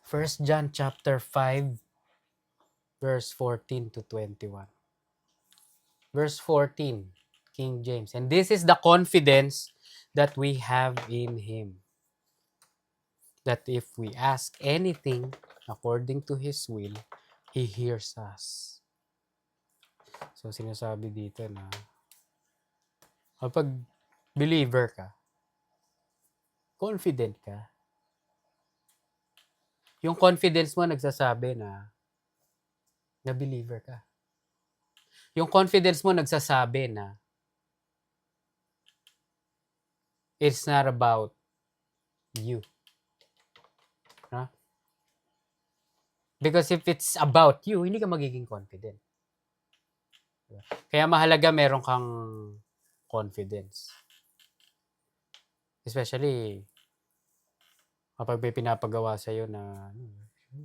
1 John chapter 5, verse 14 to 21. Verse 14, King James. And this is the confidence that we have in Him, that if we ask anything according to His will, He hears us. So sinasabi dito na kapag believer ka, confident ka, yung confidence mo nagsasabi na believer ka. Yung confidence mo nagsasabi na it's not about you. Huh? Because if it's about you, hindi ka magiging confident. Kaya mahalaga meron kang confidence. Especially kapag may pinapagawa sa'yo na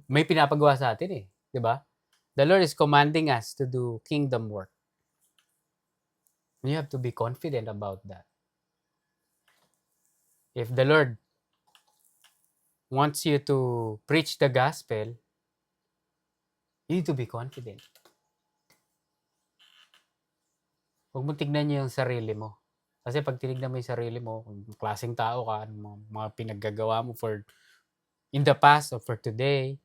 may pinapagawa sa atin eh. Di ba? The Lord is commanding us to do kingdom work. You have to be confident about that. If the Lord wants you to preach the gospel, you need to be confident. Huwag mo tignan niyo yung sarili mo. Kasi pag tinignan mo yung sarili mo, kung klaseng tao ka, mga pinaggagawa mo for in the past or for today,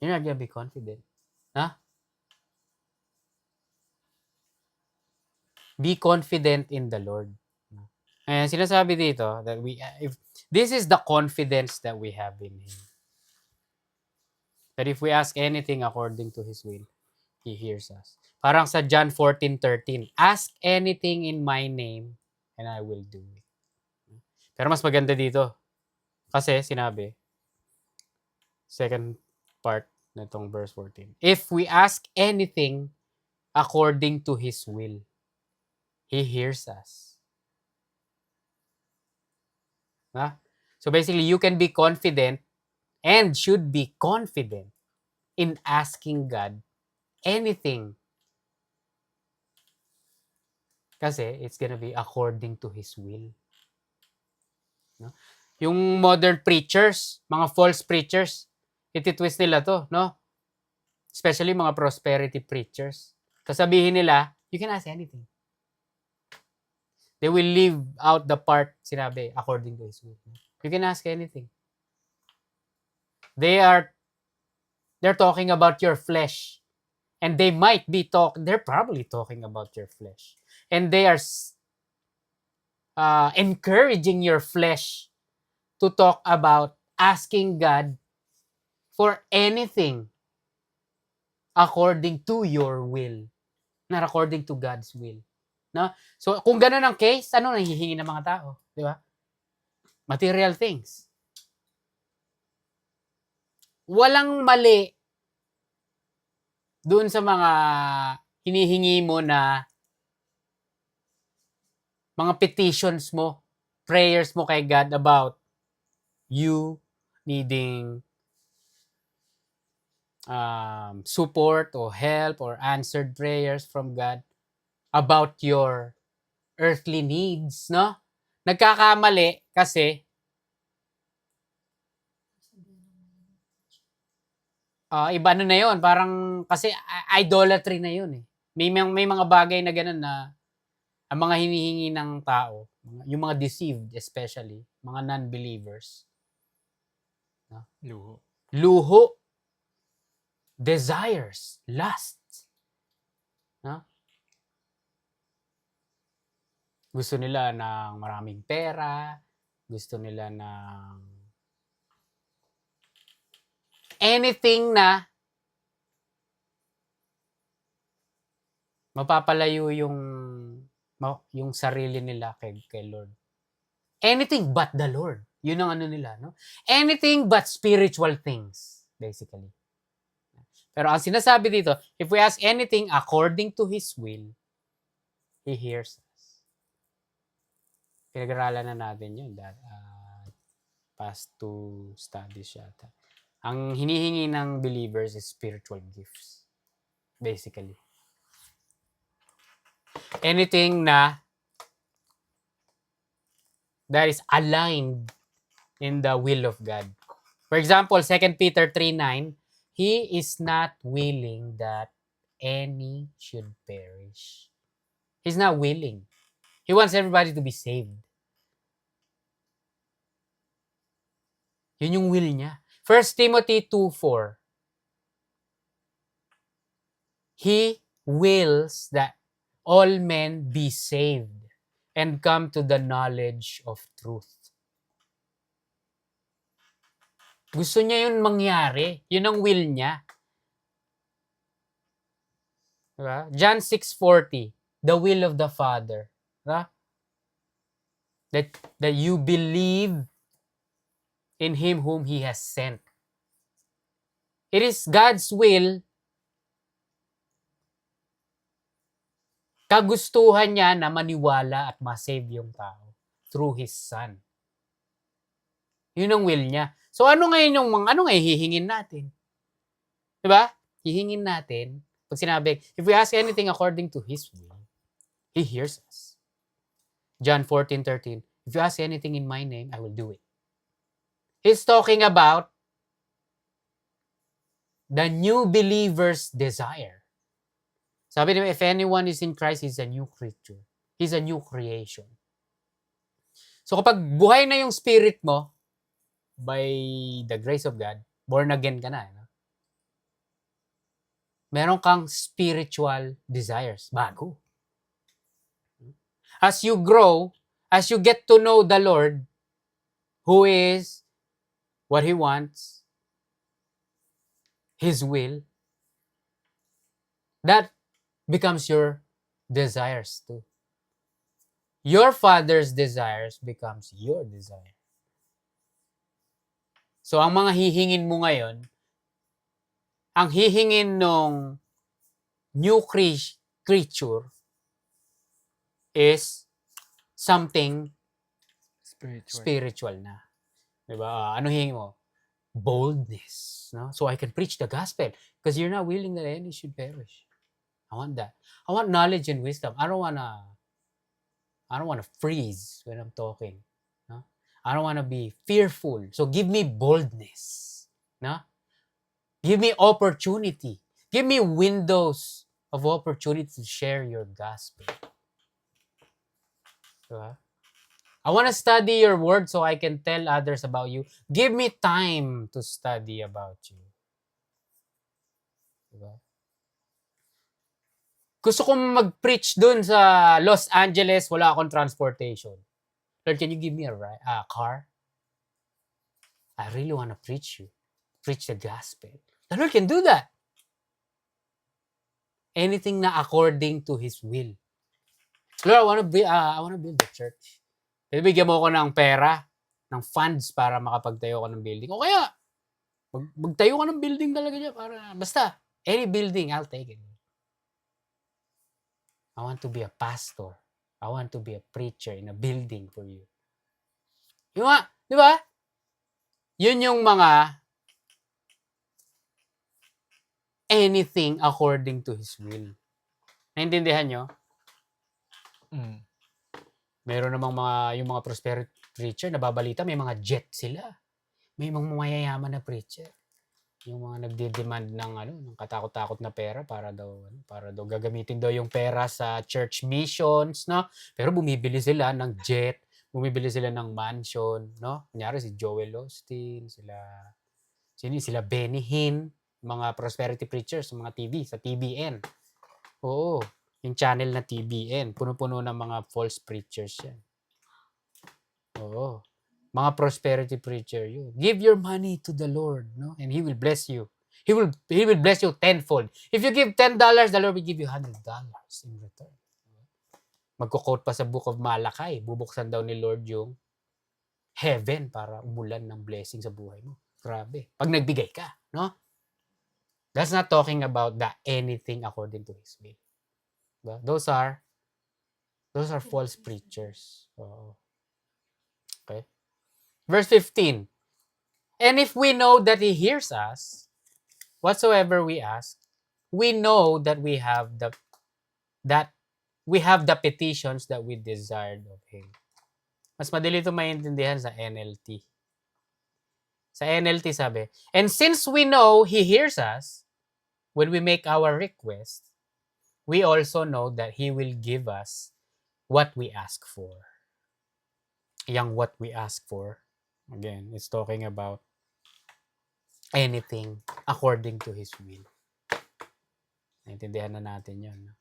you're not gonna be confident. Huh? Be confident in the Lord. Ayan, sinasabi dito that if this is the confidence that we have in Him. That if we ask anything according to His will, He hears us. Parang sa John 14:13, ask anything in my name and I will do it. Pero mas maganda dito. Kasi sinabi, second part nitong verse 14. If we ask anything according to His will, He hears us. Huh? So basically, you can be confident and should be confident in asking God anything. Kasi it's gonna be according to His will. No? Yung modern preachers, mga false preachers, ititwist nila to, no? Especially mga prosperity preachers. Sasabihin nila, you can ask anything. They will leave out the part sinabi according to His will. You can ask anything. They're talking about your flesh. And they're probably talking about your flesh. And they are encouraging your flesh to talk about asking God for anything according to your will, not according to God's will. No? So, kung gano'n ang case, ano nahihingi ng mga tao? Di ba? Material things. Walang mali doon sa mga hinihingi mo na mga petitions mo, prayers mo kay God about you needing support or help or answered prayers from God about your earthly needs, no? Nagkakamali kasi iba na yun. Parang kasi idolatry na yun eh. May mga bagay na ganun na ang mga hinihingi ng tao, yung mga deceived especially, mga non-believers. No? Luho. Desires. Lust. No? Gusto nila ng maraming pera, gusto nila ng anything na mapapalayo yung sarili nila kay Lord. Anything but the Lord. Yun ang ano nila, no? Anything but spiritual things, basically. Pero ang sinasabi dito, if we ask anything according to His will, He hears us. Pinag-aralan na natin yun. Past 2 studies yata. Ang hinihingi ng believers is spiritual gifts. Basically. Anything na that is aligned in the will of God. For example, 2 Peter 3:9, He is not willing that any should perish. He's not willing. He wants everybody to be saved. Yun yung will niya. 1 Timothy 2:4, He wills that all men be saved and come to the knowledge of truth. Gusto niya yun mangyari. Yun ang will niya. Diba? John 6:40, the will of the Father. Diba? That you believe in Him whom He has sent. It is God's will. Kagustuhan niya na maniwala at masave yung tao through His Son. Yun ang will niya. So ano ngayon yung ano ngayon hihingin natin? 'Di ba? Hihingin natin pag sinabi, if we ask anything according to His will, He hears us. John 14:13, if you ask anything in my name, I will do it. He's talking about the new believer's desire. Sabi niya, if anyone is in Christ, he's a new creature. He's a new creation. So kapag buhay na yung spirit mo, by the grace of God, born again ka na. No? Meron kang spiritual desires. Bago. As you grow, as you get to know the Lord, who is, what He wants, His will, that becomes your desires too. Your Father's desires becomes your desire. So, ang mga hihingin mo ngayon, ang hihingin nung new creature is something spiritual na. Diba? Ano hihingin mo? Boldness. No? So, I can preach the gospel because you're not willing that any should perish. I want that. I want knowledge and wisdom. I don't wanna freeze when I'm talking. No? I don't wanna be fearful. So give me boldness. No? Give me opportunity. Give me windows of opportunity to share your gospel. Diba? I want to study your word so I can tell others about you. Give me time to study about you. Diba? Gusto kong mag-preach dun sa Los Angeles, wala akong transportation. Lord, can you give me a car? I really want to preach the gospel. The Lord can do that. Anything na according to His will. Lord, I want to build a church. Bigyan mo ako ng pera, ng funds para makapagtayo ko ng building. O kaya, magtayo ka ng building talaga dyan. Basta, any building, I'll take it. I want to be a pastor. I want to be a preacher in a building for you. Yung mga, di ba? Yun yung mga anything according to His will. Naintindihan nyo? Meron namang yung mga prosperity preacher, nababalita, may mga jet sila. May mga mayayaman na preacher. Yung mga nagde-demand ng katakot-takot na pera para daw gagamitin daw yung pera sa church missions, no? Pero bumibili sila ng jet, bumibili sila ng mansion, no? Kunyari si Joel Osteen, sila Benny Hinn, mga prosperity preachers sa mga TV, sa TBN. Oo, yung channel na TBN, puno-puno ng mga false preachers yan. Oo. Mga prosperity preacher yun. Give your money to the Lord, no? And He will bless you. He will bless you tenfold. If you give $10, the Lord will give you $100 in return. Magko-quote pa sa Book of Malachi, bubuksan daw ni Lord yung heaven para umulan ng blessing sa buhay mo. Grabe. Pag nagbigay ka, no? That's not talking about the anything according to His will. Diba? Those are false preachers. Okay. Verse 15. And if we know that He hears us, whatsoever we ask, we know that we have the petitions that we desired of Him. Mas madali ito maintindihan sa NLT. Sa NLT sabi, and since we know He hears us when we make our request, we also know that He will give us what we ask for. Yang what we ask for, again, it's talking about anything according to His will. Naintindihan na natin yun.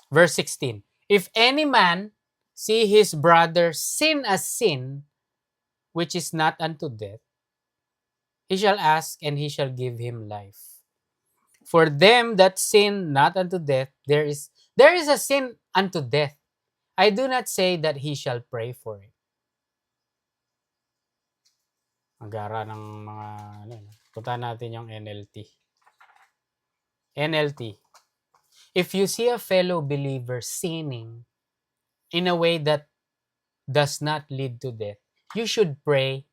Verse 16, if any man see his brother sin a sin which is not unto death, he shall ask, and he shall give him life. For them that sin not unto death, there is a sin unto death. I do not say that he shall pray for it. Ang gara ng mga, punta natin yung NLT. NLT. If you see a fellow believer sinning in a way that does not lead to death, you should pray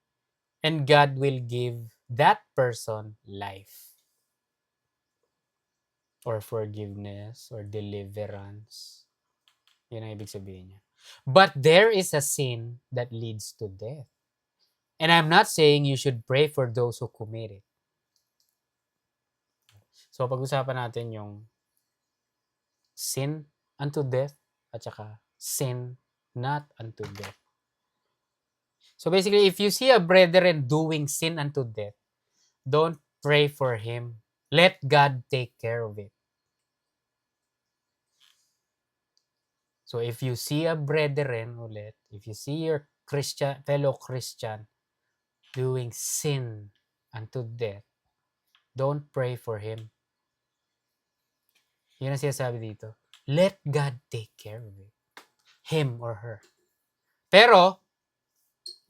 and God will give that person life or forgiveness or deliverance. Yun ang ibig sabihin niya. But there is a sin that leads to death. And I'm not saying you should pray for those who commit it. So pag-usapan natin yung sin unto death at saka sin not unto death. So basically, if you see a brethren doing sin unto death, don't pray for him. Let God take care of it. So if you see a brethren ulit, if you see your fellow Christian doing sin unto death, don't pray for him. Yun ang sinasabi dito. Let God take care of it. Him or her. Pero,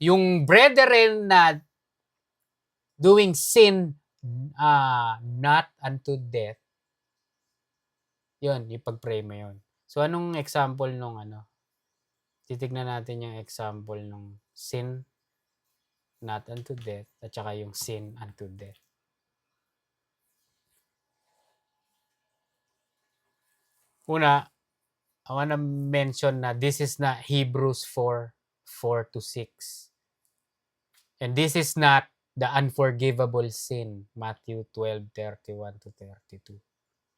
yung brethren na doing sin not unto death, yun, ipag-pray mo yun. So, anong example nung titignan natin yung example nung sin not unto death at saka yung sin unto death. Una, I wanna mention na this is not Hebrews 4:4-6. And this is not the unforgivable sin, Matthew 12:31-32.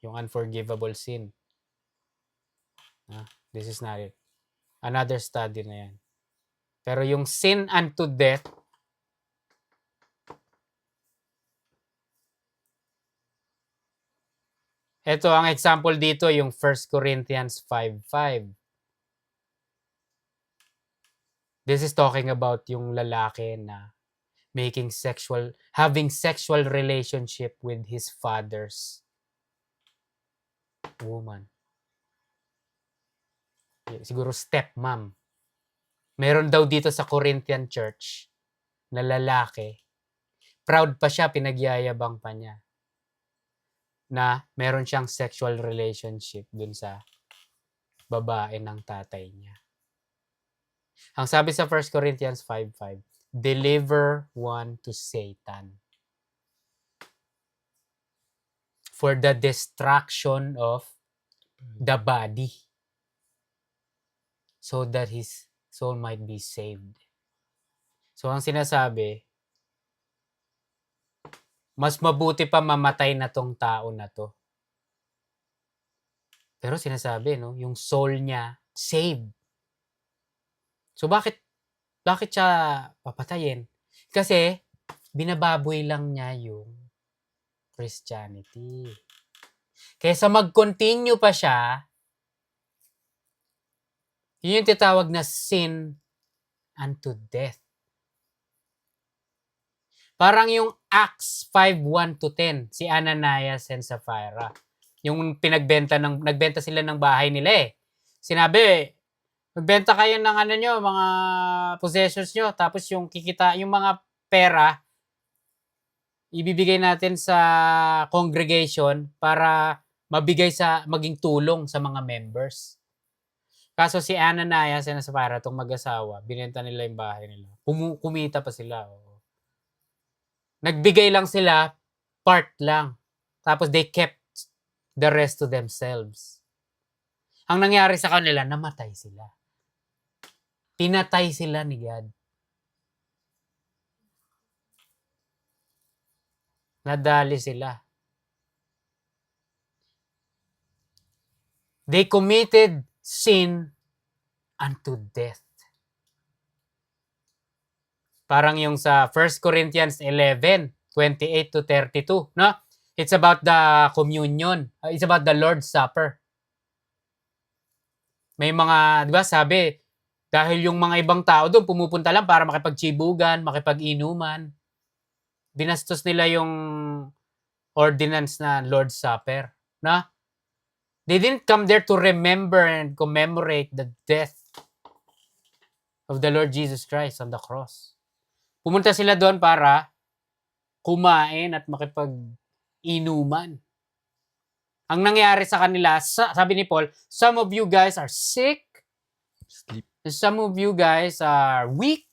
Yung unforgivable sin. This is not it. Another study na yan. Pero yung sin unto death, ito ang example dito, yung 1 Corinthians 5:5. This is talking about yung lalaki na having sexual relationship with his father's woman. Siguro stepmom. Meron daw dito sa Corinthian church na lalaki. Proud pa siya, pinagyayabang pa niya na meron siyang sexual relationship dun sa babae ng tatay niya. Ang sabi sa 1 Corinthians 5:5, deliver one to Satan for the destruction of the body so that his soul might be saved. So ang sinasabi, mas mabuti pa mamatay na tong tao na to. Pero sinasabi, yung soul niya saved. So bakit siya papatayin? Kasi binababoy lang niya yung Christianity. Kaysa mag-continue pa siya, yun yung tinatawag na sin unto death. Parang yung Acts 5:1-10, si Ananias and Sapphira. Yung nagbenta sila ng bahay nila eh. Sinabi, magbenta kayo ng mga possessions nyo, tapos yung mga pera, ibibigay natin sa congregation para maging tulong sa mga members. Kaso si Ananias and Sapphira, itong mag-asawa, binenta nila yung bahay nila. Kumita pa sila. Nagbigay lang sila, part lang. Tapos they kept the rest to themselves. Ang nangyari sa kanila, namatay sila. Pinatay sila ni God. Nadali sila. They committed sin unto death. Parang yung sa 1 Corinthians 11:28 to 32, no? It's about the communion. It's about the Lord's Supper. May mga, di ba, sabi, dahil yung mga ibang tao doon pumupunta lang para makipagtsibugan, makipag-inuman. Binastos nila yung ordinance na Lord's Supper, na? They didn't come there to remember and commemorate the death of the Lord Jesus Christ on the cross. Pumunta sila doon para kumain at makipag-inuman. Ang nangyari sa kanila, sabi ni Paul, some of you guys are sick, Sleep. some of you guys are weak,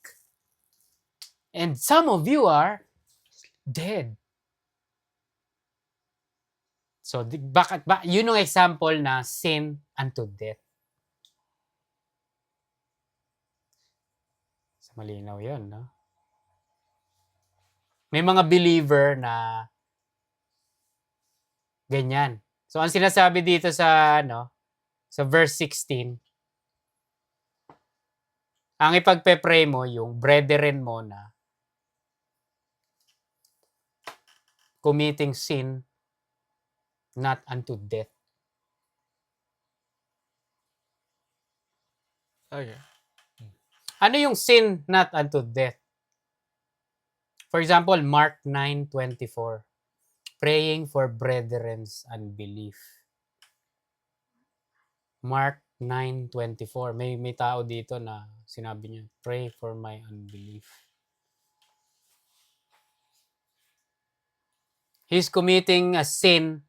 and some of you are dead. So, yun yung example na sin unto death. So, malinaw yun, no? May mga believer na ganyan. So, ang sinasabi dito sa, sa verse 16, ang ipagpe-pray mo, yung brethren mo na committing sin not unto death. Okay. Ano yung sin not unto death? For example, Mark 9:24. Praying for brethren's unbelief. Mark 9:24. May tao dito na sinabi niya, pray for my unbelief. He's committing a sin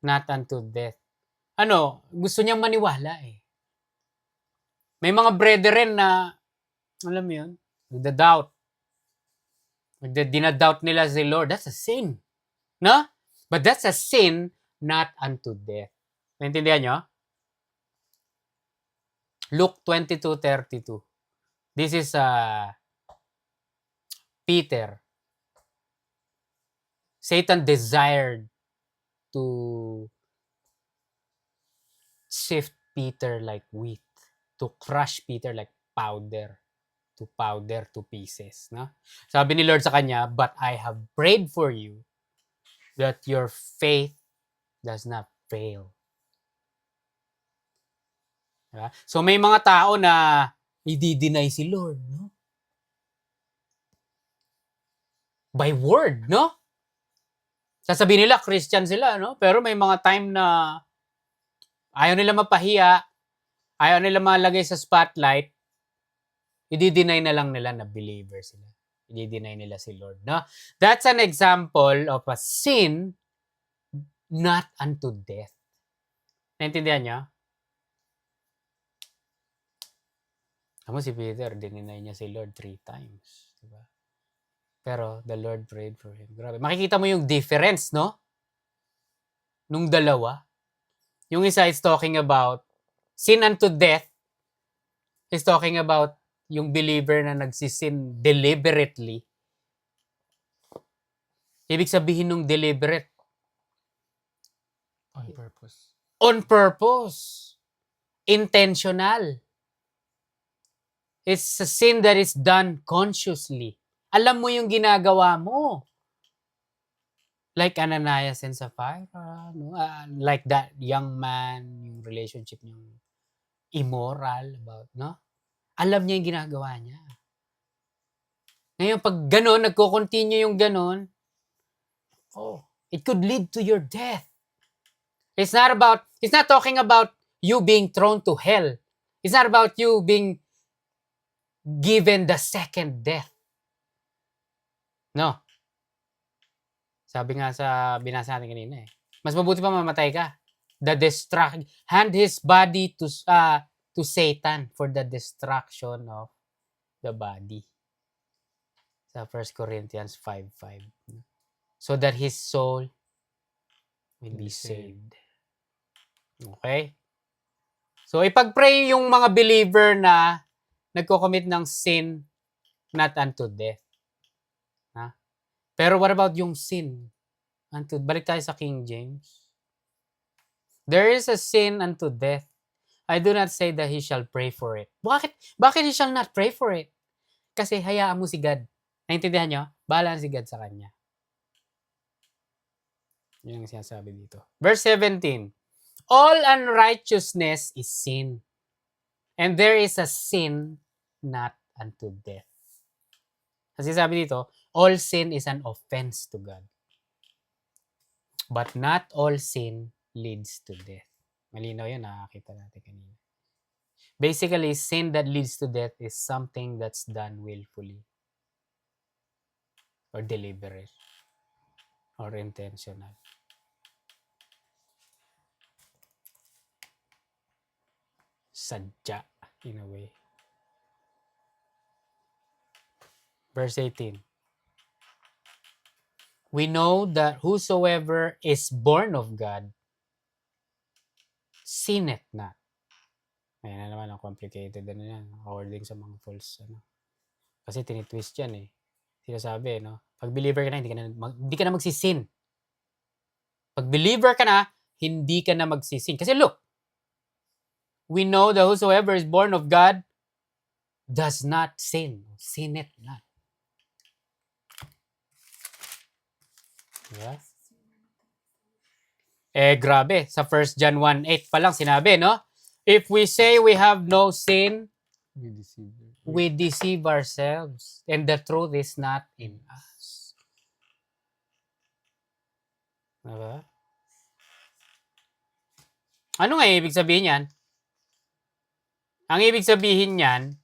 not unto death. Gusto niyang maniwala eh. May mga brethren na, alam mo yun, nagda-doubt. Dinadoubt nila si Lord. That's a sin. No? But that's a sin not unto death. Naintindihan nyo? Luke 22:32. This is Peter. Satan desired to sift Peter like wheat, to crush Peter like powder to pieces. No? Sabi ni Lord sa kanya, but I have prayed for you that your faith does not fail. Diba? So may mga tao na i-deny si Lord, no? By word, no? Sasabihin nila Christian sila, no? Pero may mga time na ayaw nila mapahiya, ayaw nila malagay sa spotlight, i-deny na lang nila na believer sila. I-deny nila si Lord, no? That's an example of a sin not unto death. Naintindihan niyo? Ako si Peter, dininay niya si Lord 3 times. Diba? Pero the Lord prayed for him. Grabe. Makikita mo yung difference, no? Nung dalawa. Yung isa is talking about sin unto death. Is talking about yung believer na nagsisin deliberately. Ibig sabihin nung deliberate. On purpose. On purpose. Intentional. It's a sin that is done consciously. Alam mo yung ginagawa mo. Like Ananias and Sapphira. No? Like that young man, yung relationship niya immoral about, no? Alam niya yung ginagawa niya. Ngayon, pag gano'n, nagko-continue yung gano'n, it could lead to your death. It's not talking about you being thrown to hell. It's not about you being given the second death. No. Sabi nga sa binasa natin kanina eh. Mas mabuti pa mamatay ka. Hand his body to Satan for the destruction of the body. Sa 1 Corinthians 5:5. So that his soul will be saved. Okay? So ipag-pray yung mga believer na nagko-commit ng sin not unto death. Ha? Pero what about yung sin balik tayo sa King James. There is a sin unto death. I do not say that he shall pray for it. Bakit he shall not pray for it? Kasi hayaan mo si God. Naintindihan nyo? Bahala na si God sa kanya. Yun ang sinasabi dito. Verse 17. All unrighteousness is sin. And there is a sin not unto death. Kasi sabi dito, all sin is an offense to God. But not all sin leads to death. Malinaw yun, nakakita natin kanina. Basically, sin that leads to death is something that's done willfully or deliberate or intentional. Sadya, in a way. Verse 18. We know that whosoever is born of God sinneth not. Ayan na naman ang complicated yan. According sa mga false. Kasi tinitwist yan eh. Sinasabi, no? Pag believer ka na, hindi ka na magsisin. Pag believer ka na, hindi ka na magsisin. Kasi look, we know that whosoever is born of God does not sin. Sinneth not. Yeah. Grabe. Sa 1 John 1:8 pa lang sinabi, no? If we say we have no sin, we deceive ourselves. And the truth is not in us. Diba? Ano nga ibig sabihin yan? Ang ibig sabihin yan,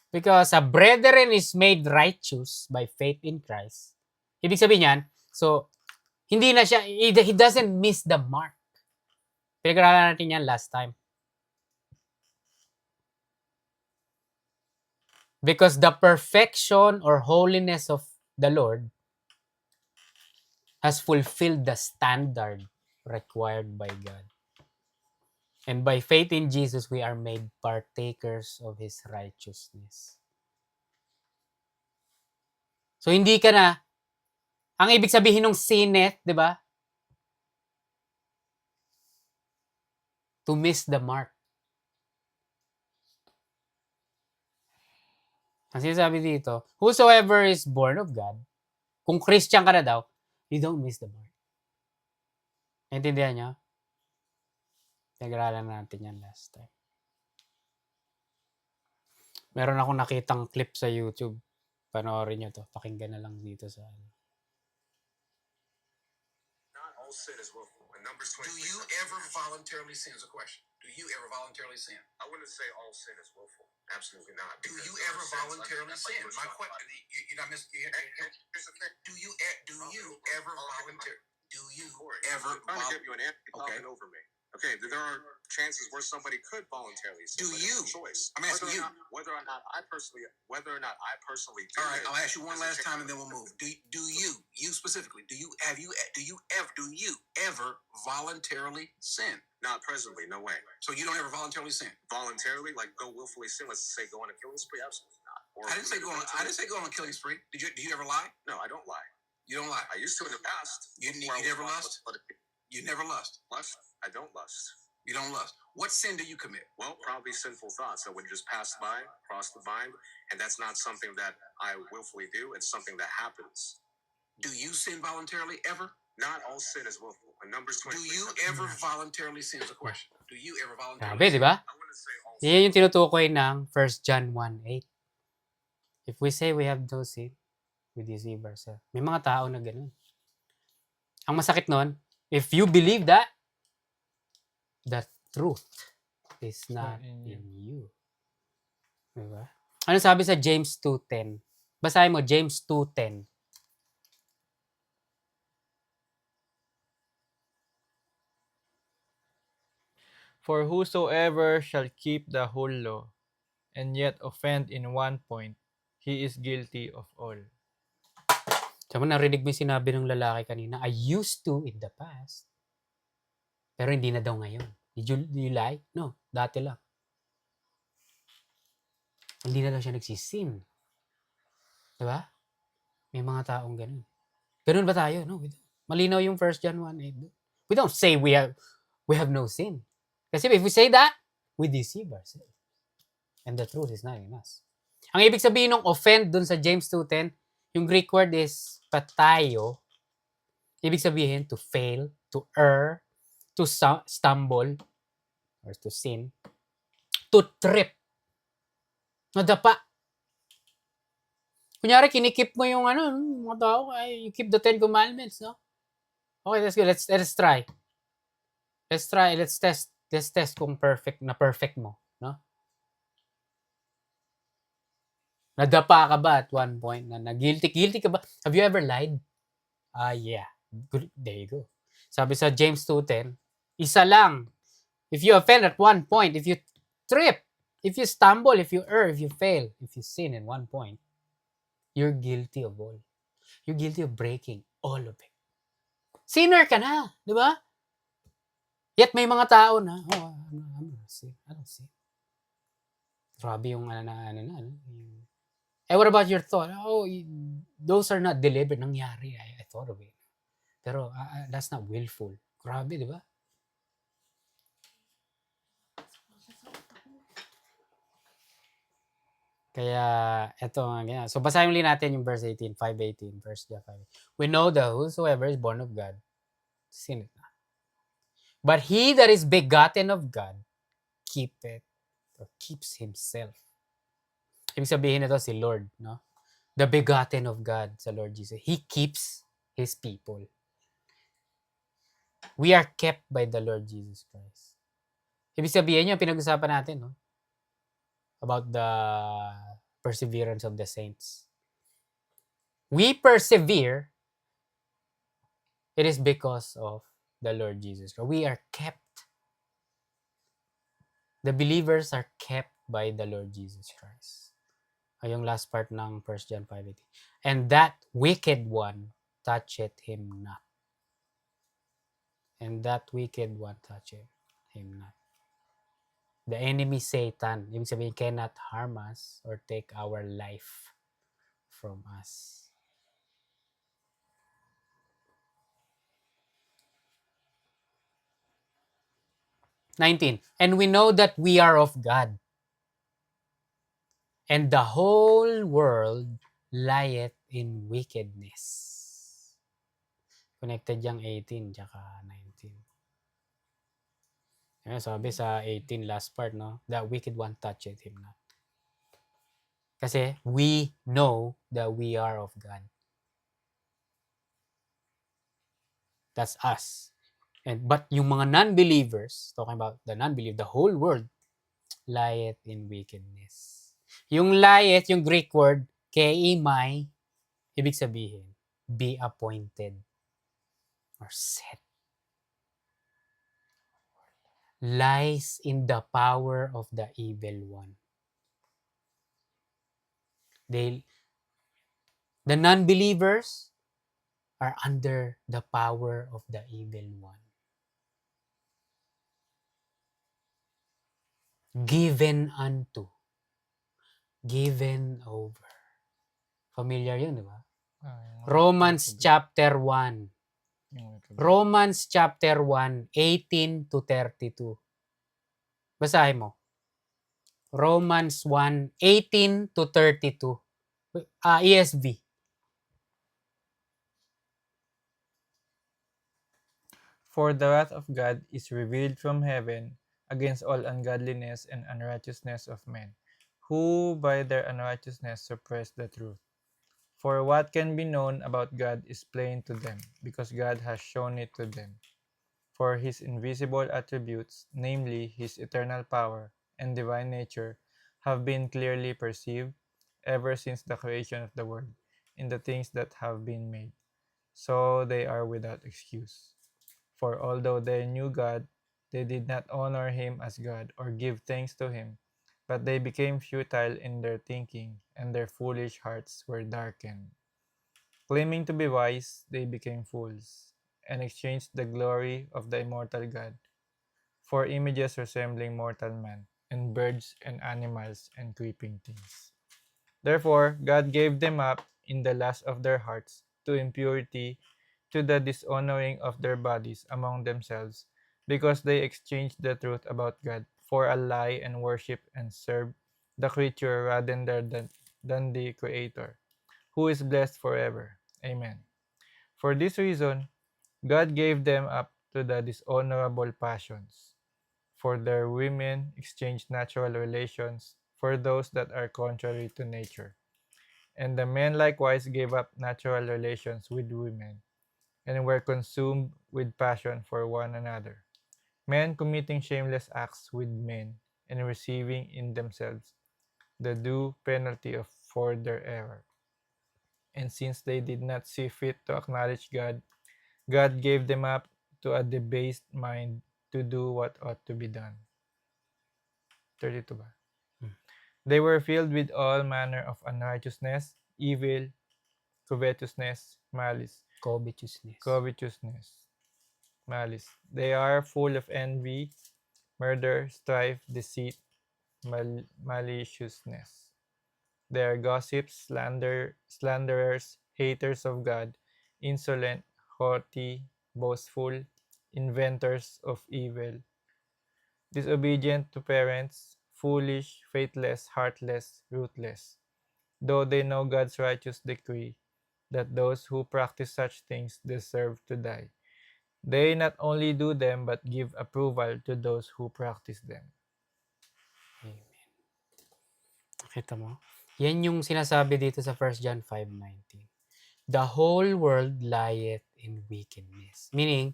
because a brethren is made righteous by faith in Christ. Ibig sabihin yan, so, hindi na siya, he doesn't miss the mark. Pinag-aralan natin yan last time. Because the perfection or holiness of the Lord has fulfilled the standard required by God. And by faith in Jesus, we are made partakers of His righteousness. So, hindi ka na, ang ibig sabihin ng sinneth, di ba? To miss the mark. Ang sinasabi dito, whosoever is born of God, kung Christian ka na daw, you don't miss the mark. Naintindihan nyo? Nag-aralan natin yan last time. Meron akong nakitang clip sa YouTube. Panoorin nyo to. Pakinggan na lang dito sa ano. Not all sin is willful. In Numbers 20. Do you ever voluntarily sin is a question. Do you ever voluntarily sin? I wouldn't say all sin is willful. Absolutely not. Do you ever voluntarily sin? My question. You're not missing. Do you ever voluntarily? Do you ever? I'm trying to give you an answer. You're talking over me. Okay, there are chances where somebody could voluntarily sin. Do you? Choice. I'm asking you. Whether or not I personally do. All right, I'll ask you one last time and then we'll move. Do you specifically? Do you ever voluntarily sin? Not presently, no way. So you don't ever voluntarily sin? Voluntarily, like go willfully sin. Let's say go on a killing spree. Absolutely not. Or I didn't say go on a killing spree. Did you ever lie? No, I don't lie. You don't lie. I used to in the past. You never lust? You never lust? Lust? I don't lust. You don't lust. What sin do you commit? Well, probably sinful thoughts that would just pass by, cross the mind, and that's not something that I willfully do. It's something that happens. Do you sin voluntarily ever? Not all sin is willful. In Numbers 20. Do you ever voluntarily sin is a question. Do you ever voluntarily Grabe, di ba? I wouldn't say all Yan yung tinutukoy ng 1 John 1:8. If we say we have no sin, we deceive ourselves. May mga tao na ganun. Ang masakit nun, if you believe that, the truth is not in you. Diba? Ano sabi sa James 2:10? Basahin mo, James 2:10. For whosoever shall keep the whole law, and yet offend in one point, he is guilty of all. Sabi mo, narinig mo yung sinabi ng lalaki kanina, I used to in the past. Pero hindi na daw ngayon. Did you lie? No, dati lang. Hindi na daw siya nagsisin. Diba? May mga taong ganun. Ganun ba tayo? No, we don't. Malinaw yung 1 John 1:8. We don't say we have no sin. Kasi if we say that, we deceive ourselves. And the truth is not in us. Ang ibig sabihin ng offend dun sa James 2:10, yung Greek word is patayo. Ibig sabihin to fail, to err, to stumble, or to sin, to trip. Nadapa. Kunyari, kinikip mo yung mga tao, you keep the 10 Commandments, no? Okay, let's go. Let's try. Let's test kung perfect mo, no? Nadapa ka ba at one point na guilty ka ba? Have you ever lied? Yeah. Good. There you go. Sabi sa James 2:10, isa lang. If you offend at one point, if you trip, if you stumble, if you err, if you fail, if you sin in one point, you're guilty of all. You're guilty of breaking all of it. Sinner ka na, di ba? Yet may mga tao na, I don't sin. Grabe yung what about your thought? Those are not deliberate. Nangyari. I thought of it. Pero that's not willful. Grabe, di ba? Kaya, eto nga ganyan. So, basahin ulit natin yung verse 18, 5:18, verse 5. We know that whosoever is born of God, sin it not. But he that is begotten of God, keeps himself. Ibig sabihin nito si Lord, no? The begotten of God, sa Lord Jesus. He keeps His people. We are kept by the Lord Jesus Christ. Ibig sabihin yung pinag-usapan natin, no? About the perseverance of the saints. We persevere, it is because of the Lord Jesus Christ. We are kept. The believers are kept by the Lord Jesus Christ. Ay yung last part ng 1 John 5:18. And that wicked one toucheth him not. And that wicked one toucheth him not. The enemy Satan, ibig sabihin, cannot harm us or take our life from us. "19. And we know that we are of God, and the whole world lieth in wickedness." Connected yung 18 tsaka 19. Ayan, sabi sa 18 last part, no? That wicked one toucheth him not. Kasi we know that we are of God. That's us. But yung mga non-believers, talking about the non-believer, the whole world lieth in wickedness. Yung lieth, yung Greek word, keimai, ibig sabihin, be appointed or set. Lies in the power of the evil one. The non-believers are under the power of the evil one. Given unto. Given over. Familiar yun, di ba? Romans chapter 1. Romans chapter 1, 18 to 32. Basahin mo. Romans 1, 18 to 32. ESV. For the wrath of God is revealed from heaven against all ungodliness and unrighteousness of men, who by their unrighteousness suppress the truth. For what can be known about God is plain to them, because God has shown it to them. For his invisible attributes, namely his eternal power and divine nature, have been clearly perceived ever since the creation of the world in the things that have been made. So they are without excuse. For although they knew God, they did not honor him as God or give thanks to him, but they became futile in their thinking, and their foolish hearts were darkened. Claiming to be wise, they became fools, and exchanged the glory of the immortal God for images resembling mortal man, and birds and animals and creeping things. Therefore, God gave them up in the lust of their hearts to impurity, to the dishonoring of their bodies among themselves, because they exchanged the truth about God for a lie and worship and serve the creature rather than the Creator, who is blessed forever. Amen. For this reason, God gave them up to the dishonorable passions. For their women exchanged natural relations for those that are contrary to nature. And the men likewise gave up natural relations with women, and were consumed with passion for one another, men committing shameless acts with men, and receiving in themselves the due penalty for their error. And since they did not see fit to acknowledge God, God gave them up to a debased mind to do what ought to be done. 32 ba? Hmm. They were filled with all manner of unrighteousness, evil, covetousness, malice. Covetousness. Malice. They are full of envy, murder, strife, deceit, maliciousness. They are gossips, slanderers, haters of God, insolent, haughty, boastful, inventors of evil, disobedient to parents, foolish, faithless, heartless, ruthless. Though they know God's righteous decree that those who practice such things deserve to die, they not only do them but give approval to those who practice them. Amen. Nakita mo? Yan yung sinasabi dito sa 1 John 5:19. The whole world lieth in wickedness. Meaning,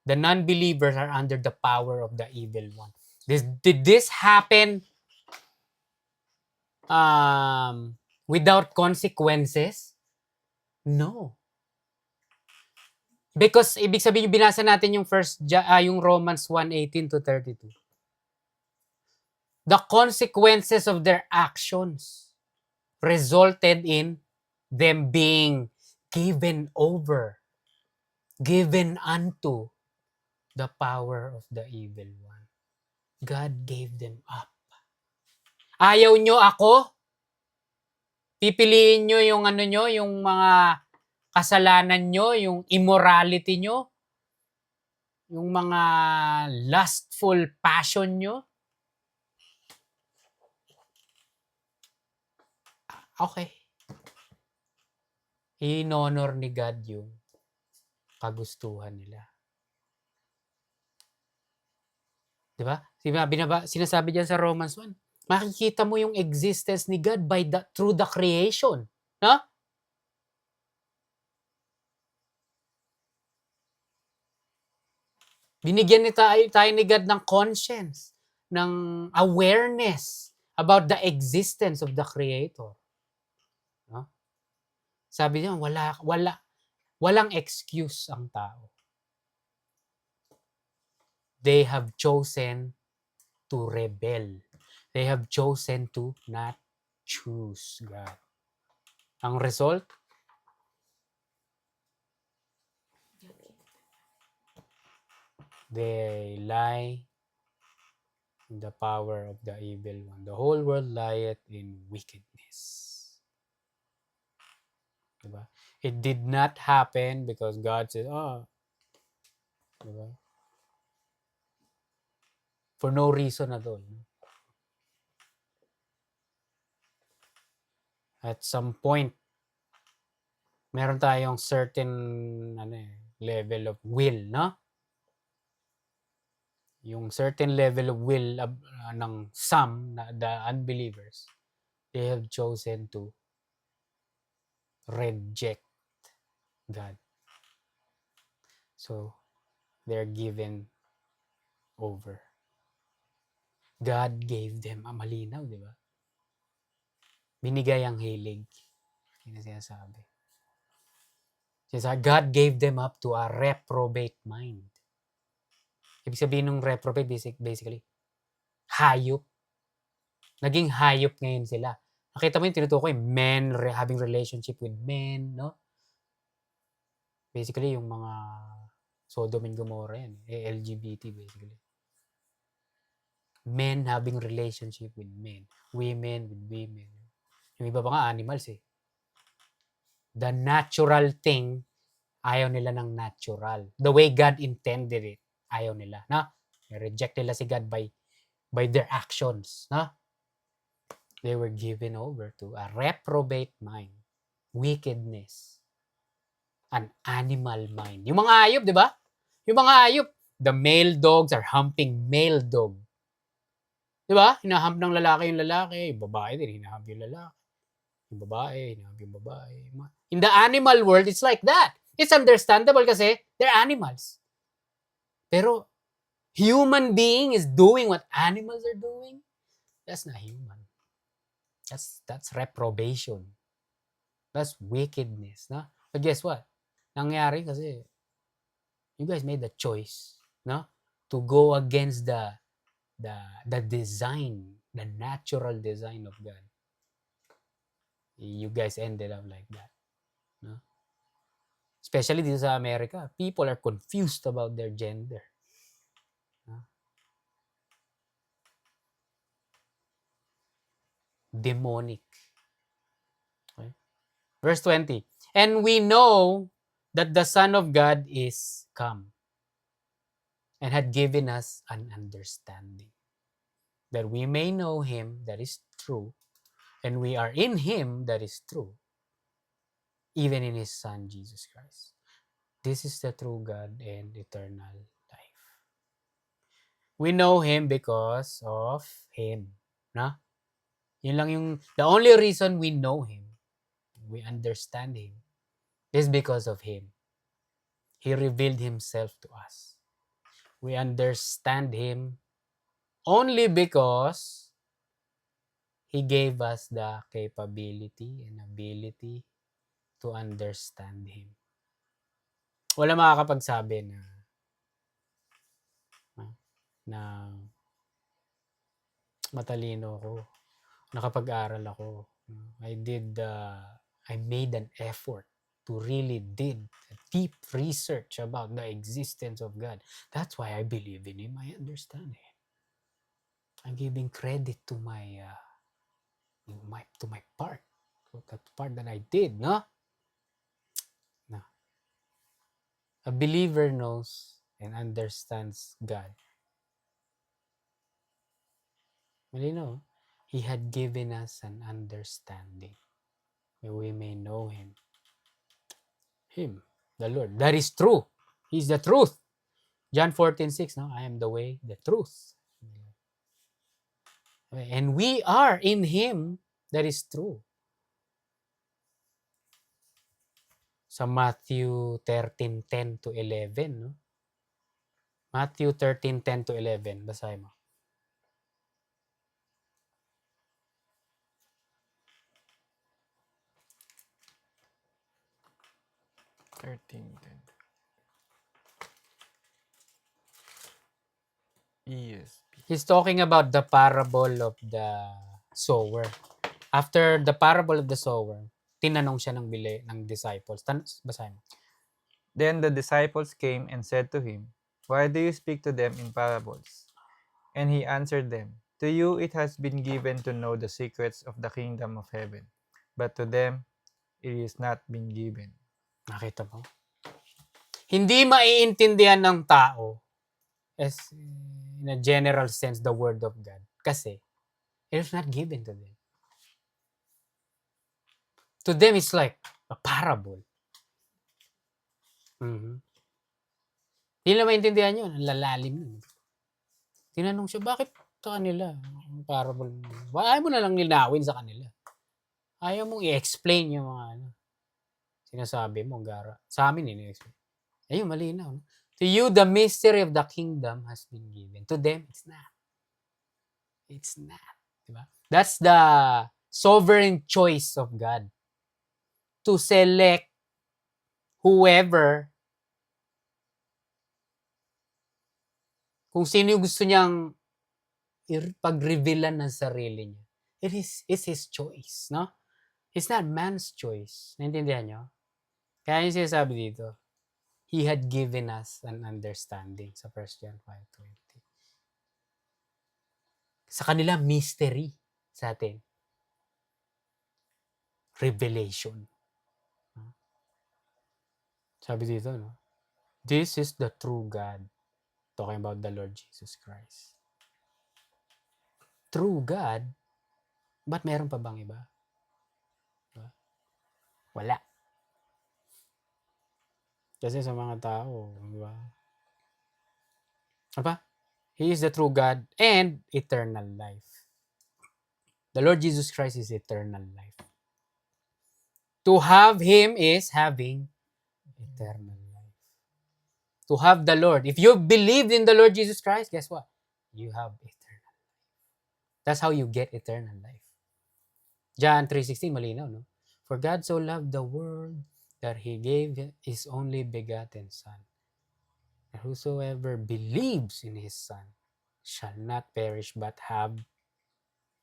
the non-believers are under the power of the evil one. Did this happen without consequences? No. Because ibig sabihin yung binasa natin yung yung Romans 1:18 to 32. The consequences of their actions resulted in them being given over, given unto the power of the evil one. God gave them up. Ayaw nyo ako? Pipiliin nyo yung yung mga kasalanan nyo, yung immorality nyo, yung mga lustful passion nyo? Okay. In-honor ni God yung kagustuhan nila. Diba? Sinasabi diyan sa Romans 1. Makikita mo yung existence ni God through the creation. No? Binigyan tayo ni God ng conscience, ng awareness about the existence of the Creator. No? Sabi niya, walang excuse ang tao. They have chosen to rebel. They have chosen to not choose God. Ang result, they lie in the power of the evil one. The whole world lieth in wickedness. Diba? It did not happen because God said, diba? For no reason at all. At some point, meron tayong certain level of will, no? Yung certain level of will ng some, the unbelievers, they have chosen to reject God. So, they're given over. God gave them, malinaw, di ba? Binigay ang hilig. Yun ang sinasabi. God gave them up to a reprobate mind. Ibig sabihin ng reprobate, basically, hayop. Naging hayop ngayon sila. Nakita mo yung tinutukoy, men having relationship with men, no? Basically, yung mga Sodom and Gomorrah yan. LGBT, basically. Men having relationship with men. Women with women. Yung iba pa nga, animals eh. The natural thing, ayaw nila ng natural. The way God intended it, ayaw nila. Na? Reject nila si God by their actions. Na? They were given over to a reprobate mind, wickedness, an animal mind. Yung mga hayop, di ba? Yung mga hayop, the male dogs are humping male dog. Di ba? Hinahump ng lalaki yung lalaki, yung babae din, hinahump yung lalaki. Yung babae, hinahump yung babae. In the animal world, it's like that. It's understandable kasi they're animals. Pero human being is doing what animals are doing, that's not human. That's reprobation. That's wickedness. No? But guess what? Nangyari kasi you guys made the choice, no? To go against the design, the natural design of God. You guys ended up like that. No? Especially dito sa America, people are confused about their gender. No? Demonic. Okay? Verse 20. And we know that the Son of God is come and had given us an understanding, that we may know him that is true, and we are in him that is true, even in his Son, Jesus Christ. This is the true God and eternal life. We know him because of him. Na? Yun lang yung, the only reason we know him, we understand him, is because of him. He revealed himself to us. We understand him only because he gave us the capability and ability to understand him. Wala makakapagsabi na matalino ako, nakapag-aral ako. I made an effort to really did a deep research about the existence of God. That's why I believe in him. I understand him. I'm giving credit to my part, that part that I did, no? No. A believer knows and understands God. Malino, he had given us an understanding that we may know him. Him, the Lord. That is true. He's the truth. John 14:6, no? I am the way, the truth. And we are in him that is true. Sa Matthew 13:10 to 11, no? Matthew 13:10 to 11, basahin mo. 13:10. ESV. He's talking about the parable of the sower. After the parable of the sower, tinanong siya ng disciples. Basahin mo. Then the disciples came and said to him, Why do you speak to them in parables? And he answered them, To you it has been given to know the secrets of the kingdom of heaven, but to them it is not been given. Nakita mo? Hindi maiintindihan ng tao as in a general sense the word of God kasi it is not given to them. To them it's like a parable. Hindi nila maintindihan yun. Ang lalalim yun. Tinanong siya, bakit sa kanila? Ang parable. Ayaw mo na lang linawin sa kanila. Ayaw mong i-explain yung mga sinasabi mo, Gara. Sa amin, ini-explain. Ayun, malinaw. No? To you, the mystery of the kingdom has been given. To them, it's not. It's not. Diba? That's the sovereign choice of God. To select whoever, kung sino yung gusto niyang pag-revealan ng sarili niya. It's his choice, no? It's not man's choice. Naintindihan niyo? Kaya yung sinasabi dito, he had given us an understanding sa 1 John 5:20. Sa kanila, mystery. Sa atin, revelation. Sabi dito, no? This is the true God. Talking about the Lord Jesus Christ. True God? Ba't meron pa bang iba? Diba? Wala. Kasi sa mga tao, diba? Ano pa? He is the true God and eternal life. The Lord Jesus Christ is eternal life. To have Him is having eternal life. To have the Lord. If you believed in the Lord Jesus Christ, guess what? You have eternal life. That's how you get eternal life. John 3:16, malinaw, no? For God so loved the world that He gave His only begotten Son. And whosoever believes in His Son shall not perish but have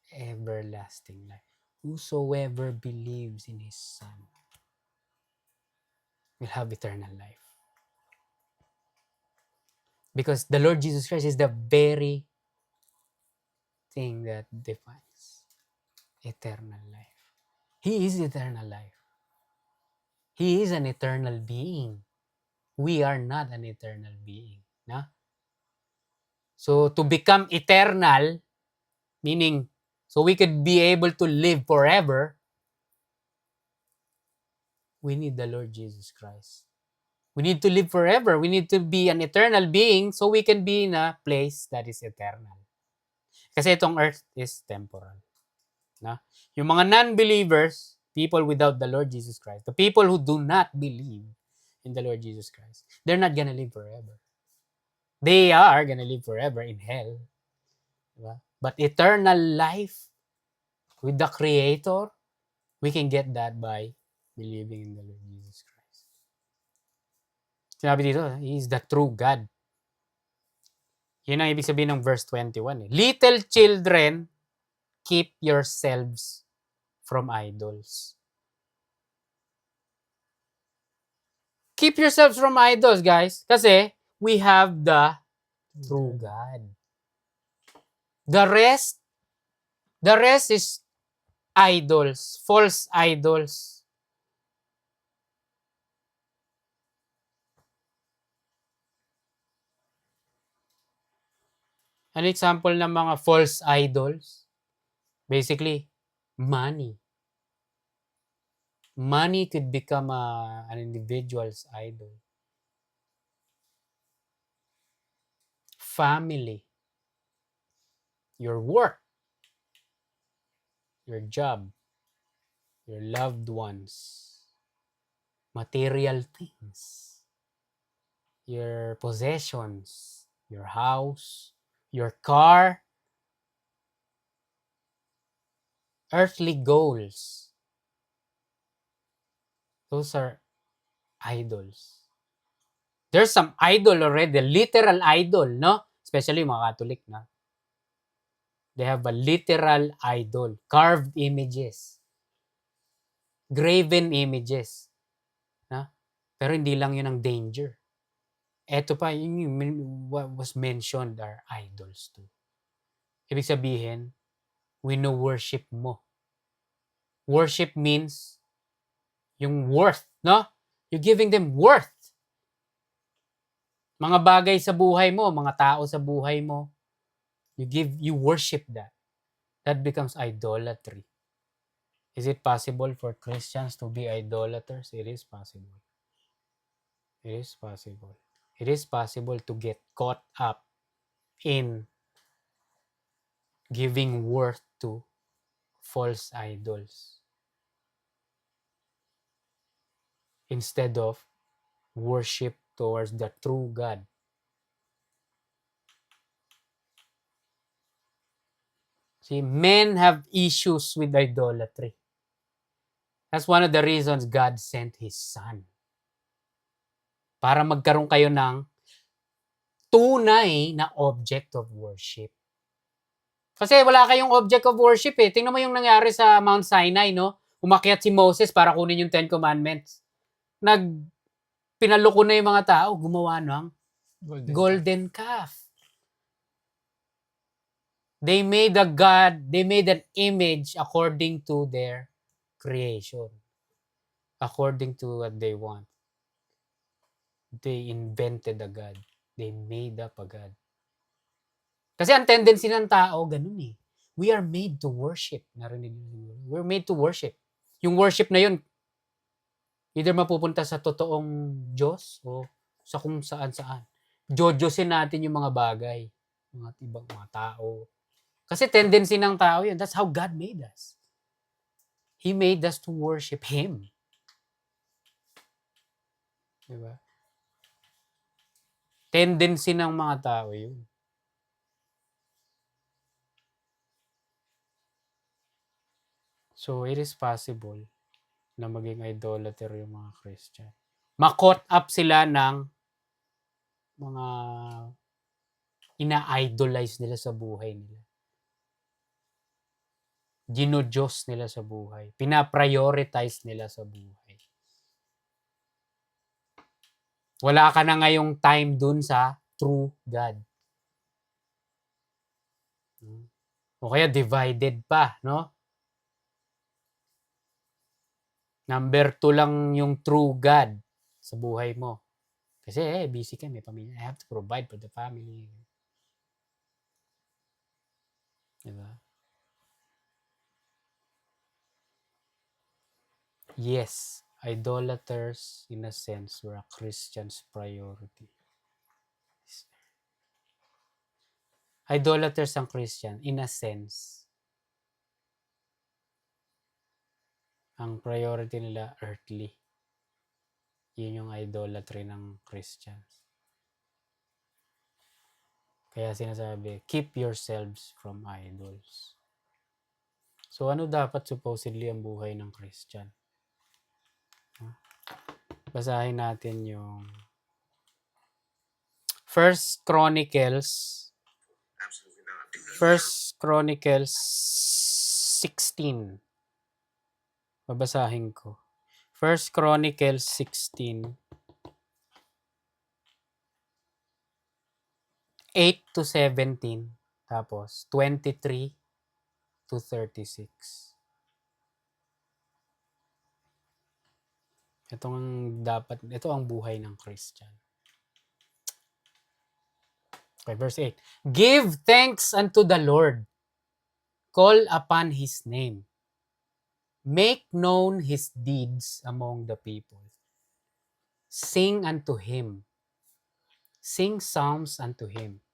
everlasting life. Whosoever believes in His Son will have eternal life. Because the Lord Jesus Christ is the very thing that defines eternal life. He is eternal life. He is an eternal being. We are not an eternal being. No? So to become eternal, meaning so we could be able to live forever, we need the Lord Jesus Christ. We need to live forever. We need to be an eternal being so we can be in a place that is eternal. Kasi itong earth is temporal. No? Yung mga non-believers, people without the Lord Jesus Christ, the people who do not believe in the Lord Jesus Christ, they're not gonna live forever. They are gonna live forever in hell. Diba? But eternal life with the Creator, we can get that by believing in the Lord Jesus Christ. Sinabi dito, He is the true God. Yun ang ibig sabihin ng verse 21. Little children, keep yourselves from idols. Keep yourselves from idols, guys. Kasi we have the true God. The rest is idols, false idols. An example ng mga false idols, basically, money. Money could become an individual's idol. Family. Your work. Your job. Your loved ones. Material things. Your possessions. Your house. Your car. Earthly goals. Those are idols. There's some idol already, literal idol, no? Especially mga Catholic, no? They have a literal idol, carved images, graven images, no? Pero hindi lang yun ang danger. Eto pa, yung what was mentioned are idols too. Ibig sabihin, wino-worship mo. Worship means yung worth, no? You're giving them worth. Mga bagay sa buhay mo, mga tao sa buhay mo, you worship that. That becomes idolatry. Is it possible for Christians to be idolaters? It is possible. It is possible. It is possible to get caught up in giving worth to false idols instead of worship towards the true God. See, men have issues with idolatry. That's one of the reasons God sent His Son. Para magkaroon kayo ng tunay na object of worship. Kasi wala kayong object of worship eh. Tingnan mo yung nangyari sa Mount Sinai, no? Umakyat si Moses para kunin yung 10 Commandments. Pinaloko na yung mga tao, gumawa ng golden calf. They made a god, they made an image according to their creation. According to what they want. They invented a God. They made up a God. Kasi ang tendency ng tao, ganun eh. We are made to worship. Narinig niyo siguro. We're made to worship. Yung worship na yun, either mapupunta sa totoong Diyos o sa kung saan-saan. Jojosin natin yung mga bagay. Mga ibang mga tao. Kasi tendency ng tao yun. That's how God made us. He made us to worship Him. Diba? Tendency ng mga tao yun. So, it is possible na maging idolater yung mga Christian. Ma-caught up sila ng mga ina-idolize nila sa buhay nila. Gino-Diyos nila sa buhay. Pina-prioritize nila sa buhay. Wala ka na ngayong time dun sa true God. O kaya divided pa, no? Number 2 lang yung true God sa buhay mo. Kasi busy ka, may pamilya. I have to provide for the family. Diba? Yes, idolaters, in a sense, were a Christian's priority. Idolaters ang Christian, in a sense. Ang priority nila, earthly. Yun yung idolatry ng Christians. Kaya sinasabi, keep yourselves from idols. So ano dapat supposedly ang buhay ng Christian? Basahin natin yung First Chronicles Absolutely not. First Chronicles 16. Babasahin ko. First Chronicles 16 8 to 17 tapos 23 to 36. Ito ang buhay ng Christian. Okay, verse 8. Give thanks unto the Lord. Call upon His name. Make known His deeds among the people. Sing unto Him. Sing psalms unto Him.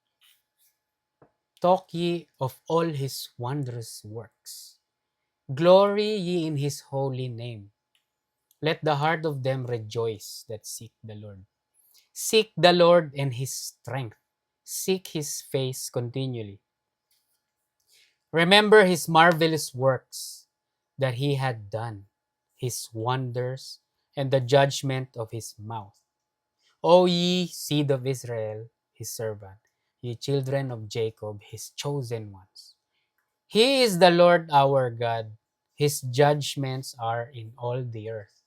Talk ye of all His wondrous works. Glory ye in His holy name. Let the heart of them rejoice that seek the Lord. Seek the Lord and His strength. Seek His face continually. Remember His marvelous works that He had done, His wonders, and the judgment of His mouth. O ye seed of Israel, His servant, ye children of Jacob, His chosen ones. He is the Lord our God. His judgments are in all the earth.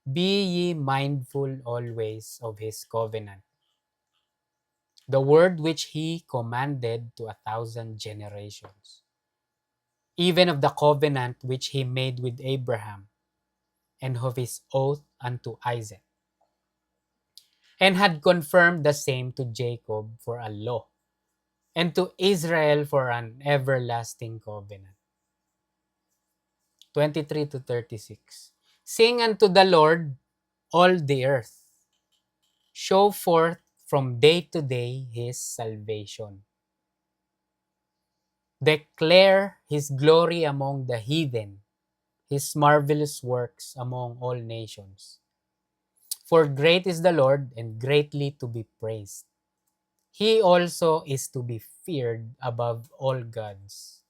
Be ye mindful always of His covenant, the word which He commanded to 1,000 generations, even of the covenant which He made with Abraham, and of His oath unto Isaac, and had confirmed the same to Jacob for a law, and to Israel for an everlasting covenant. 23 to 36. Sing unto the Lord, all the earth. Show forth from day to day His salvation. Declare His glory among the heathen, His marvelous works among all nations. For great is the Lord, and greatly to be praised. He also is to be feared above all gods.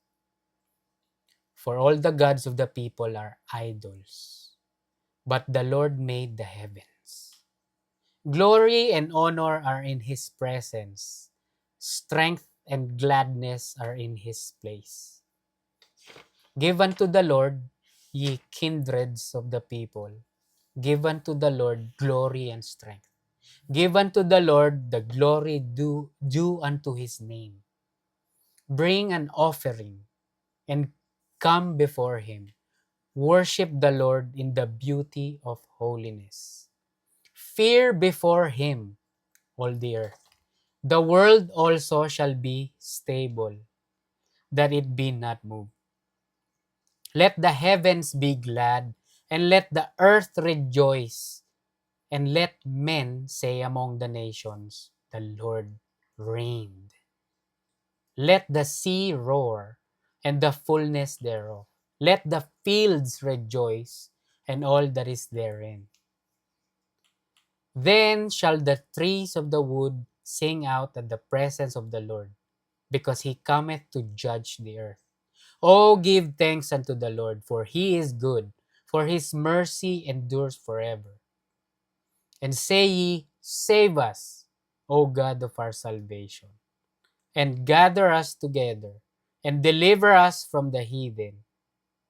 For all the gods of the people are idols, but the Lord made the heavens. Glory and honor are in His presence. Strength and gladness are in His place. Give unto the Lord, ye kindreds of the people. Give unto the Lord glory and strength. Give unto the Lord the glory due unto His name. Bring an offering and come before Him. Worship the Lord in the beauty of holiness. Fear before him all the earth. The world also shall be stable, that it be not moved. Let the heavens be glad, and let the earth rejoice, and let men say among the nations, the Lord reigned. Let the sea roar, and the fullness thereof. Let the fields rejoice, and all that is therein. Then shall the trees of the wood sing out at the presence of the Lord, because he cometh to judge the earth. Oh, give thanks unto the Lord, for he is good, for his mercy endures forever. And say ye, save us, O God of our salvation, and gather us together, and deliver us from the heathen,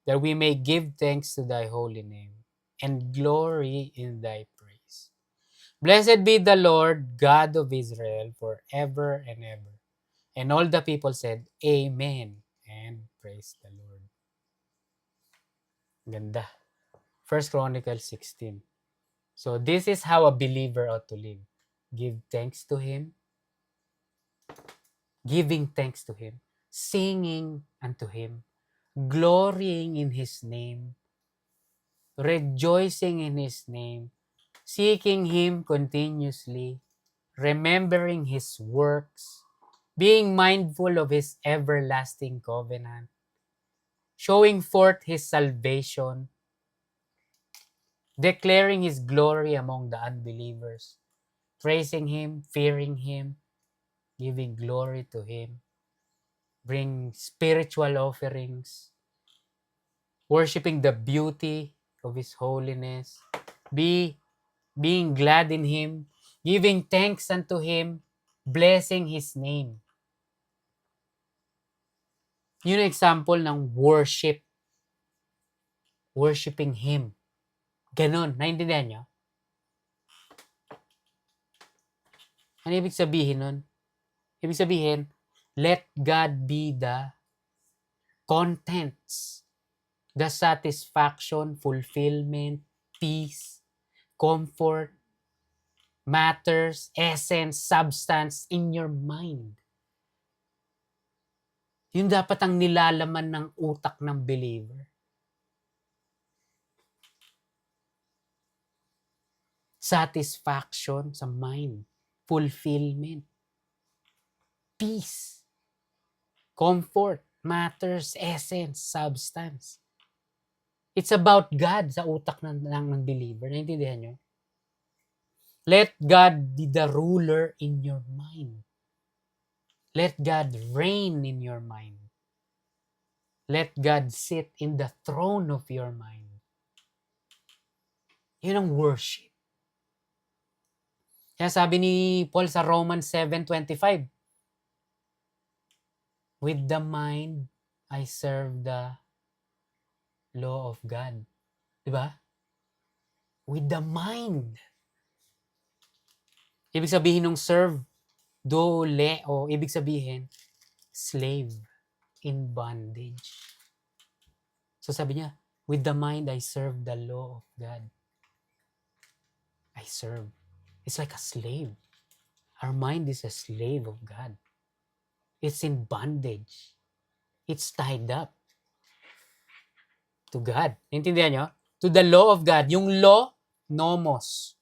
that we may give thanks to thy holy name, and glory in thy praise. Blessed be the Lord God of Israel forever and ever. And all the people said, Amen, and praise the Lord. Ganda. First Chronicles 16. So this is how a believer ought to live. Give thanks to him, giving thanks to him, singing unto him, glorying in his name, rejoicing in his name, seeking him continuously, remembering his works, being mindful of his everlasting covenant, showing forth his salvation, declaring his glory among the unbelievers, praising him, fearing him, giving glory to him, bring spiritual offerings, worshiping the beauty of his holiness, being glad in him, giving thanks unto him, blessing his name. Yun ang example ng worship. Worshiping him. Ganon. Naintindihan nyo? Ano ibig sabihin nun? Ibig sabihin, let God be the contents, the satisfaction, fulfillment, peace, comfort, matters, essence, substance in your mind. Yun dapat ang nilalaman ng utak ng believer. Satisfaction sa mind, fulfillment, peace, comfort, matters, essence, substance. It's about God sa utak ng believer. Naintindihan nyo? Let God be the ruler in your mind. Let God reign in your mind. Let God sit in the throne of your mind. Yun ang worship. Kaya sabi ni Paul sa Romans 7:25, with the mind, I serve the law of God. Diba? With the mind. Ibig sabihin ng serve, dole, o ibig sabihin, slave, in bondage. So sabi niya, with the mind, I serve the law of God. I serve. It's like a slave. Our mind is a slave of God. It's in bondage. It's tied up to God. Intindihan nyo? To the law of God. Yung law, nomos.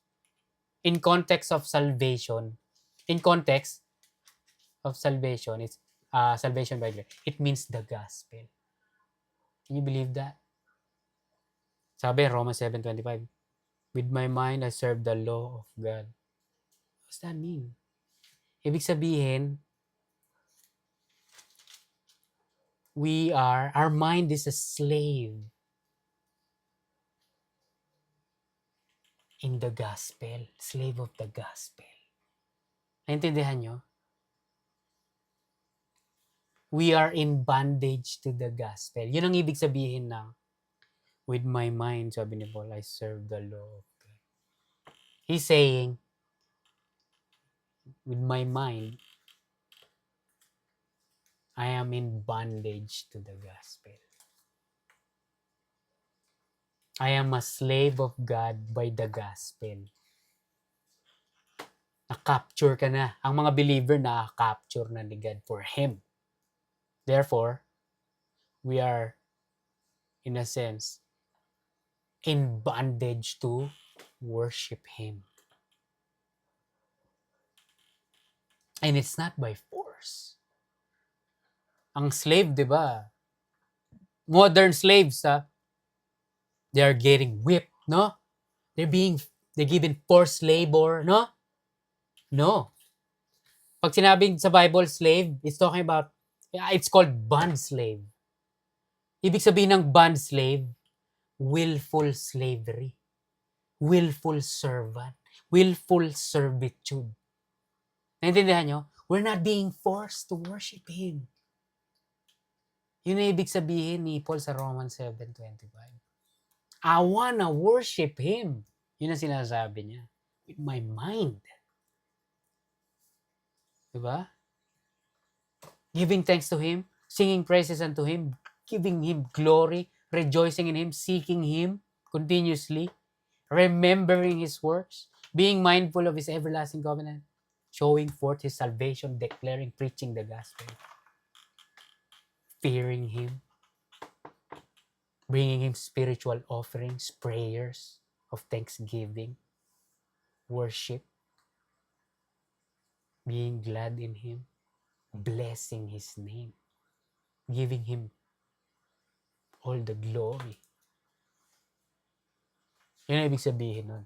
In context of salvation. In context of salvation, it's salvation by grace. It means the gospel. Can you believe that? Sabi, Romans 7:25, with my mind, I serve the law of God. What does that mean? Ibig sabihin, our mind is a slave in the gospel. Slave of the gospel. Naintindihan nyo? We are in bondage to the gospel. Yun ang ibig sabihin ng with my mind, sabi ni Paul, I serve the law of God. He's saying, with my mind, I am in bondage to the gospel. I am a slave of God by the gospel. Na-capture ka na. Ang mga believer na-capture na ni God for Him. Therefore, we are, in a sense, in bondage to worship Him. And it's not by force. Ang slave, di ba? Modern slaves, they are getting whipped, no? They're given forced labor, no? No. Pag sinabing sa Bible slave, it's talking about, it's called bond slave. Ibig sabihin ng bond slave, willful slavery, willful servant, willful servitude. Naintindihan nyo? We're not being forced to worship Him. Yun ang ibig sabihin ni Paul sa Romans 7:25. I wanna worship Him. Yun ang sinasabi niya. With my mind. Diba? Giving thanks to Him, singing praises unto Him, giving Him glory, rejoicing in Him, seeking Him continuously, remembering His works, being mindful of His everlasting covenant, showing forth His salvation, declaring, preaching the gospel, fearing Him, bringing Him spiritual offerings, prayers of thanksgiving, worship, being glad in Him, blessing His name, giving Him all the glory. Yun ang ibig sabihin nun.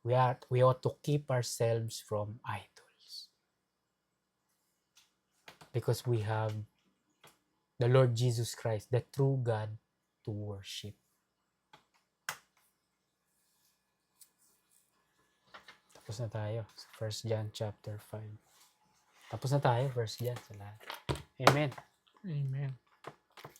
We ought to keep ourselves from idols. Because we have the Lord Jesus Christ, the true God, to worship. Tapos na tayo sa 1 John chapter 5. Tapos na tayo, 1 John sa lahat. Amen. Amen.